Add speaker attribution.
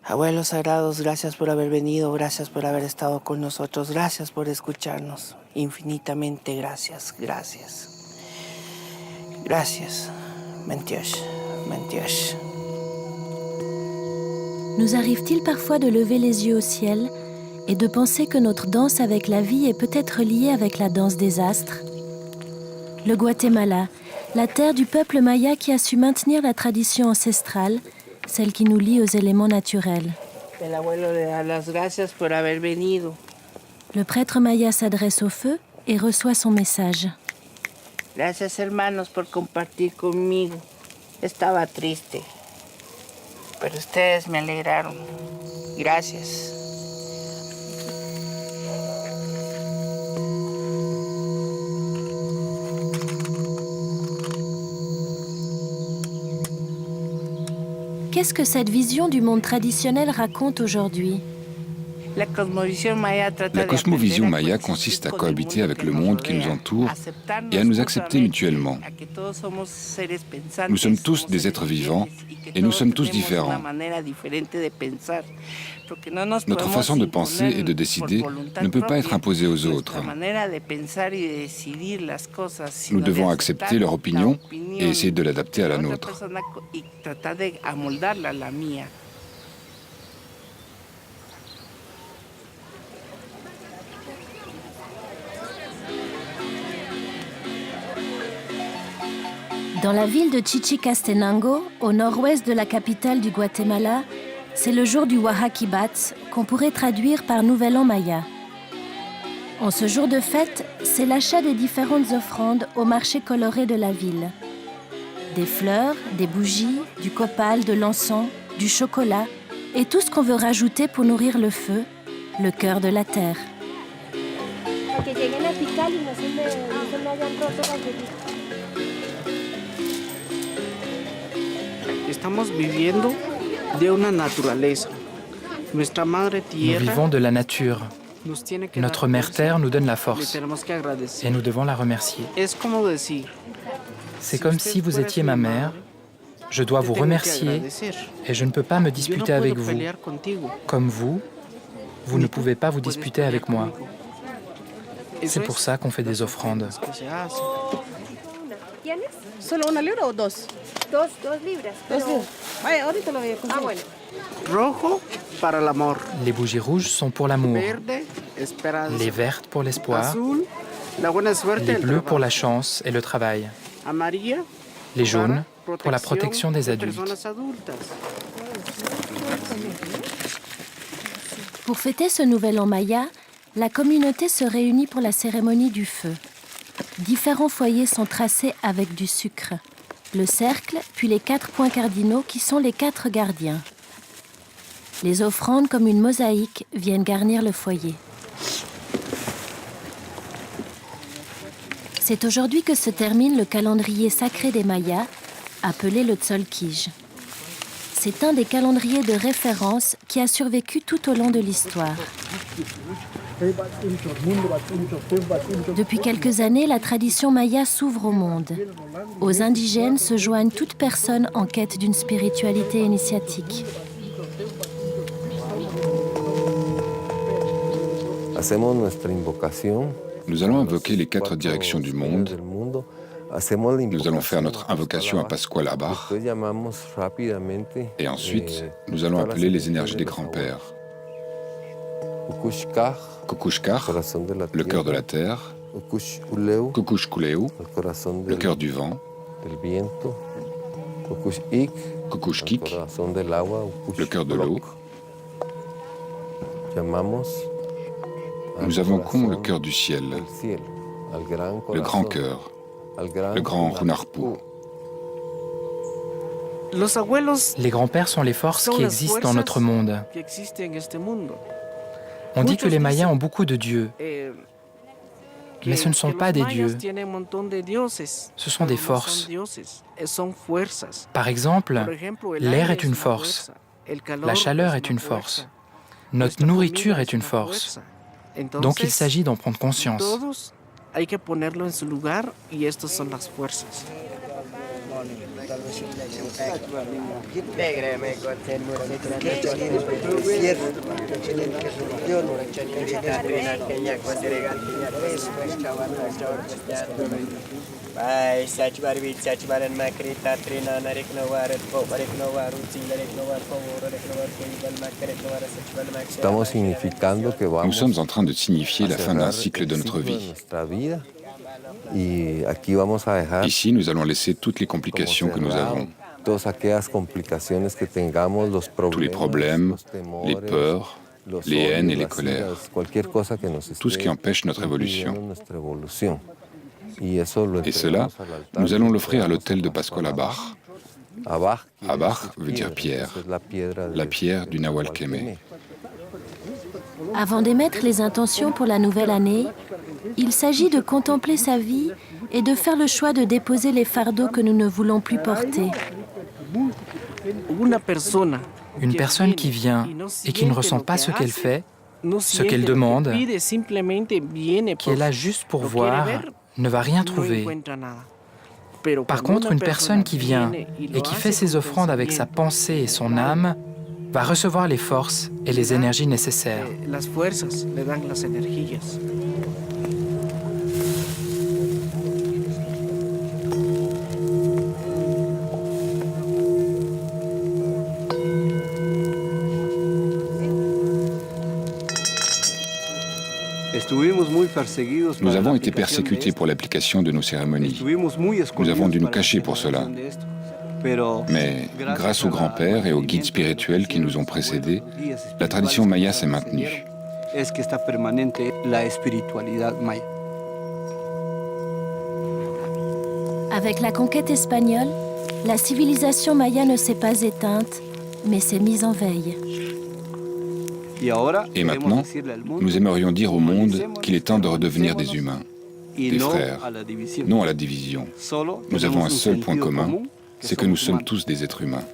Speaker 1: Abuelos sagrados, gracias por haber venido, gracias por haber estado con nosotros, gracias por escucharnos. Infinitamente gracias, gracias. Gracias. Mentioche, mentioche.
Speaker 2: Nous arrive-t-il parfois de lever les yeux au ciel et de penser que notre danse avec la vie est peut-être liée avec la danse des astres? Le Guatemala, la terre du peuple maya qui a su maintenir la tradition ancestrale, celle qui nous lie aux éléments naturels.
Speaker 1: El abuelo le da las gracias por haber venido.
Speaker 2: Le prêtre maya s'adresse au feu et reçoit son message.
Speaker 1: Gracias, hermanos, por compartir conmigo. Estaba triste, pero ustedes me alegraron. Gracias.
Speaker 2: Qu'est-ce que cette vision du monde traditionnel raconte aujourd'hui?
Speaker 1: La
Speaker 3: cosmovision maya consiste à cohabiter avec le monde qui nous entoure et à nous accepter mutuellement. Nous sommes tous des êtres vivants et nous sommes tous différents. Notre façon de penser et de décider ne peut pas être imposée aux autres. Nous devons accepter leur opinion et essayer de l'adapter à la nôtre.
Speaker 2: Dans la ville de Chichicastenango, au nord-ouest de la capitale du Guatemala, c'est le jour du Oaxaquibats, qu'on pourrait traduire par Nouvel An Maya. En ce jour de fête, c'est l'achat des différentes offrandes au marché coloré de la ville. Des fleurs, des bougies, du copal, de l'encens, du chocolat et tout ce qu'on veut rajouter pour nourrir le feu, le cœur de la terre.
Speaker 4: Estamos viviendo de una naturaleza. Nuestra madre tierra.
Speaker 5: Nous vivons de la nature. Notre mère terre nous donne la force et nous devons la remercier. C'est comme si vous étiez ma mère. Je dois vous remercier et je ne peux pas me disputer avec vous. Comme vous ne pouvez pas vous disputer avec moi. C'est pour ça qu'on fait des offrandes.
Speaker 6: ¿Solo una libra o dos?
Speaker 7: Dos libras.
Speaker 6: Dos. Vaya, ahorita lo voy a conseguir.
Speaker 7: Ah, bueno.
Speaker 4: Rojo para el amor.
Speaker 5: Les bougies rouges sont pour l'amour.
Speaker 4: Verde, esperanza.
Speaker 5: Les vertes pour l'espoir.
Speaker 4: Azul, la buena suerte,
Speaker 5: les bleus pour la chance et le travail.
Speaker 4: Amarilla,
Speaker 5: les jaunes pour la protection des adultes.
Speaker 2: Pour fêter ce nouvel an maya, la communauté se réunit pour la cérémonie du feu. Différents foyers sont tracés avec du sucre. Le cercle, puis les 4 points cardinaux qui sont les 4 gardiens. Les offrandes, comme une mosaïque, viennent garnir le foyer. C'est aujourd'hui que se termine le calendrier sacré des Mayas, appelé le Tzolk'ij. C'est un des calendriers de référence qui a survécu tout au long de l'histoire. Depuis quelques années, la tradition maya s'ouvre au monde. Aux indigènes se joignent toutes personnes en quête d'une spiritualité initiatique.
Speaker 3: Nous allons invoquer les 4 directions du monde. Nous allons faire notre invocation à Pascual Abaj. Et ensuite, nous allons appeler les énergies des grands-pères. Kukushkar, le cœur de la terre. Kukushkuleu, le cœur du vent. Kukushkik, le cœur de l'eau. Nous invoquons le cœur du ciel, le grand cœur, le grand Runarpu.
Speaker 5: Les grands-pères sont les forces qui existent dans notre monde. On dit que les Mayas ont beaucoup de dieux, mais ce ne sont pas des dieux, ce sont des forces. Par exemple, l'air est une force, la chaleur est une force, notre nourriture est une force. Donc il s'agit d'en prendre conscience.
Speaker 3: Nous sommes en train de signifier la fin d'un cycle de notre vie. Ici, nous allons laisser toutes les complications que nous avons, tous les problèmes, les peurs, les haines et les colères, tout ce qui empêche notre évolution. Et cela, nous allons l'offrir à l'autel de Pascual Abaj. Abaj veut dire pierre, la pierre du Nahual Quemé.
Speaker 2: Avant d'émettre les intentions pour la nouvelle année, il s'agit de contempler sa vie et de faire le choix de déposer les fardeaux que nous ne voulons plus porter.
Speaker 5: Une personne qui vient et qui ne ressent pas ce qu'elle fait, ce qu'elle demande, qui est là juste pour voir, ne va rien trouver. Par contre, une personne qui vient et qui fait ses offrandes avec sa pensée et son âme va recevoir les forces et les énergies nécessaires.
Speaker 3: Nous avons été persécutés pour l'application de nos cérémonies. Nous avons dû nous cacher pour cela. Mais grâce aux grands-pères et aux guides spirituels qui nous ont précédés, la tradition maya s'est maintenue.
Speaker 2: Avec la conquête espagnole, la civilisation maya ne s'est pas éteinte, mais s'est mise en veille.
Speaker 3: Et maintenant, nous aimerions dire au monde qu'il est temps de redevenir des humains, des frères, non à la division. Nous avons un seul point commun, c'est que nous sommes tous des êtres humains.